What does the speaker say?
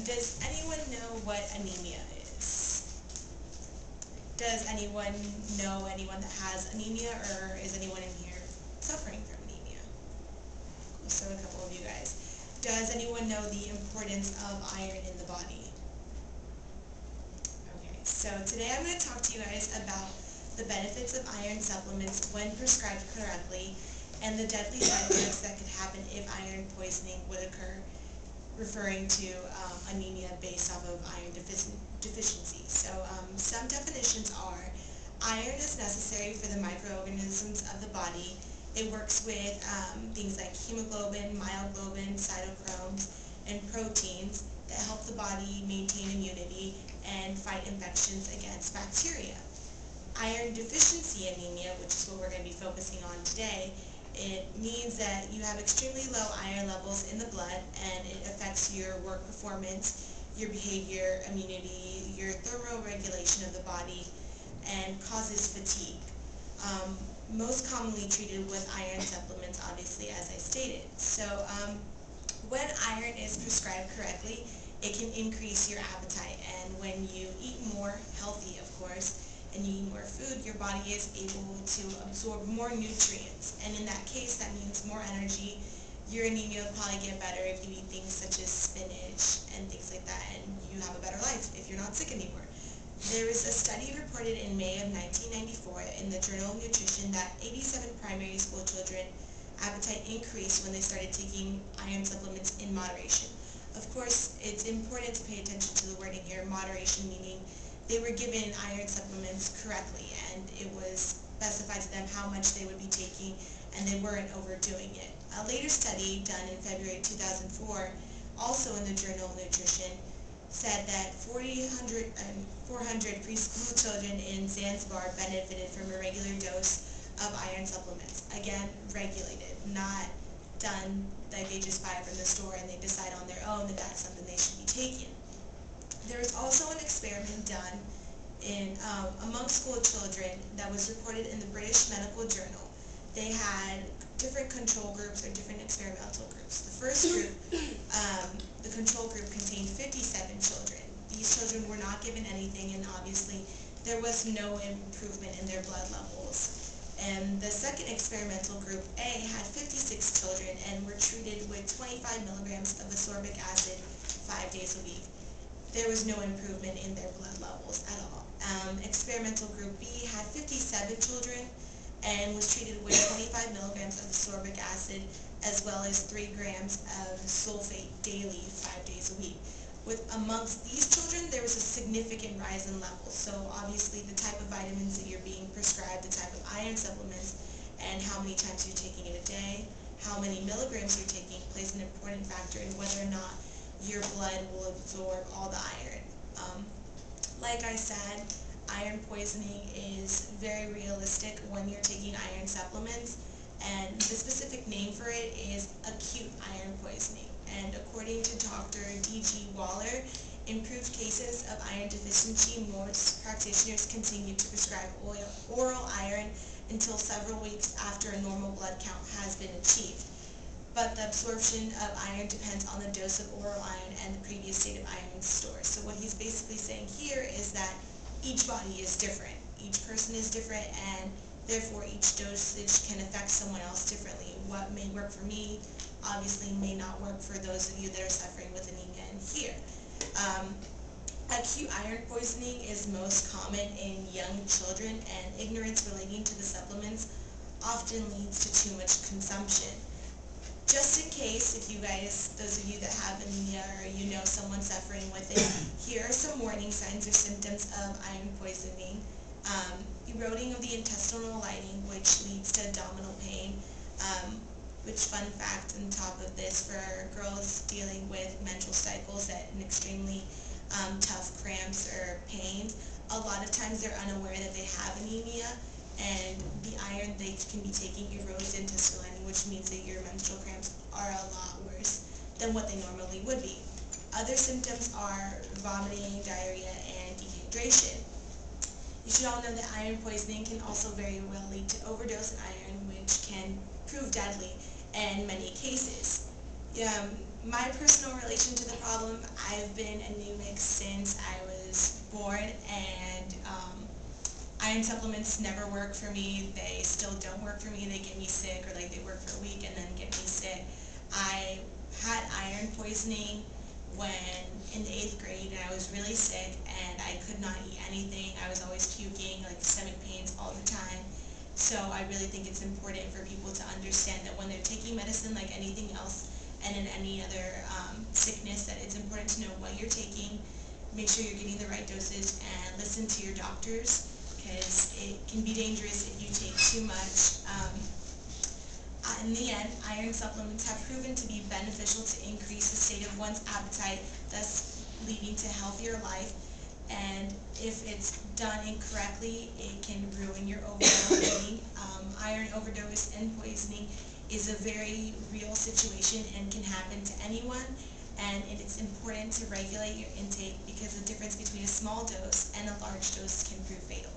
Does anyone know what anemia is? Does anyone know anyone that has anemia, or is anyone in here suffering from anemia? So a couple of you guys. Does anyone know the importance of iron in the body? Okay, so today I'm going to talk to you guys about the benefits of iron supplements when prescribed correctly and the deadly side effects that could happen if iron poisoning would occur, referring to anemia based off of iron deficiency. So some definitions are: iron is necessary for the microorganisms of the body. It works with things like hemoglobin, myoglobin, cytochromes, and proteins that help the body maintain immunity and fight infections against bacteria. Iron deficiency anemia, which is what we're going to be focusing on today, it means that you have extremely low iron levels in the blood, and it affects your work performance, your behavior, immunity, your thermoregulation of the body, and causes fatigue. Most commonly treated with iron supplements, obviously, as I stated. So when iron is prescribed correctly, it can increase your appetite, and when you eat more, healthy of course, and you eat more food, your body is able to absorb more nutrients, and in that case that means more energy. Your anemia will probably get better if you eat things such as spinach and things like that, and you have a better life if you're not sick anymore. There was a study reported in May of 1994 in the Journal of Nutrition that 87 primary school children appetite increased when they started taking iron supplements in moderation. Of course, it's important to pay attention to the wording here, moderation meaning they were given iron supplements correctly, and it was specified to them how much they would be taking, and they weren't overdoing it. A later study done in February 2004, also in the Journal of Nutrition, said that 400 preschool children in Zanzibar benefited from a regular dose of iron supplements. Again, regulated, not done like they just buy it from the store and they decide on their own that that's something they should be taking. There was also an experiment done among school children that was reported in the British Medical Journal. They had different control groups or different experimental groups. The first group, the control group, contained 57 children. These children were not given anything, and obviously there was no improvement in their blood levels. And the second experimental group, A, had 56 children and were treated with 25 milligrams of ascorbic acid 5 days a week. There was no improvement in their blood levels at all. Experimental group B had 57 children and was treated with 25 milligrams of ascorbic acid as well as 3 grams of sulfate daily 5 days a week. Amongst these children, there was a significant rise in levels. So obviously the type of vitamins that you're being prescribed, the type of iron supplements, and how many times you're taking it a day, how many milligrams you're taking plays an important factor in whether or not your blood will absorb all the iron. Like I said, iron poisoning is very realistic when you're taking iron supplements, and the specific name for it is acute iron poisoning. And according to Dr. D.G. Waller, improved cases of iron deficiency, most practitioners continue to prescribe oral iron until several weeks after a normal blood count has been achieved. But the absorption of iron depends on the dose of oral iron and the previous state of iron store. So what he's basically saying here is that each body is different. Each person is different, and therefore each dosage can affect someone else differently. What may work for me obviously may not work for those of you that are suffering with anemia in here. Acute iron poisoning is most common in young children, and ignorance relating to the supplements often leads to too much consumption. Just in case, if you guys, those of you that have anemia or you know someone suffering with it, here are some warning signs or symptoms of iron poisoning. Eroding of the intestinal lining, which leads to abdominal pain, which, fun fact on top of this, for girls dealing with menstrual cycles that an extremely tough cramps or pains, a lot of times they're unaware that they have anemia, and the iron they can be taking erodes the intestinal lining, which means that your menstrual cramps are a lot worse than what they normally would be. Other symptoms are vomiting, diarrhea, and dehydration. You should all know that iron poisoning can also very well lead to overdose in iron, which can prove deadly in many cases. My personal relation to the problem, I've been anemic since I was born, and iron supplements never work for me. They still don't work for me. They get me sick, or like they work for a week and then get me sick. I had iron poisoning when in the 8th grade, and I was really sick, and I could not eat anything. I was always puking, like stomach pains all the time. So I really think it's important for people to understand that when they're taking medicine like anything else, and in any other sickness, that it's important to know what you're taking, make sure you're getting the right dosage, and listen to your doctors, because it can be dangerous if you take too much. In the end, iron supplements have proven to be beneficial to increase the state of one's appetite, thus leading to healthier life. And if it's done incorrectly, it can ruin your overall being. Iron overdose and poisoning is a very real situation and can happen to anyone. And it's important to regulate your intake, because the difference between a small dose and a large dose can prove fatal.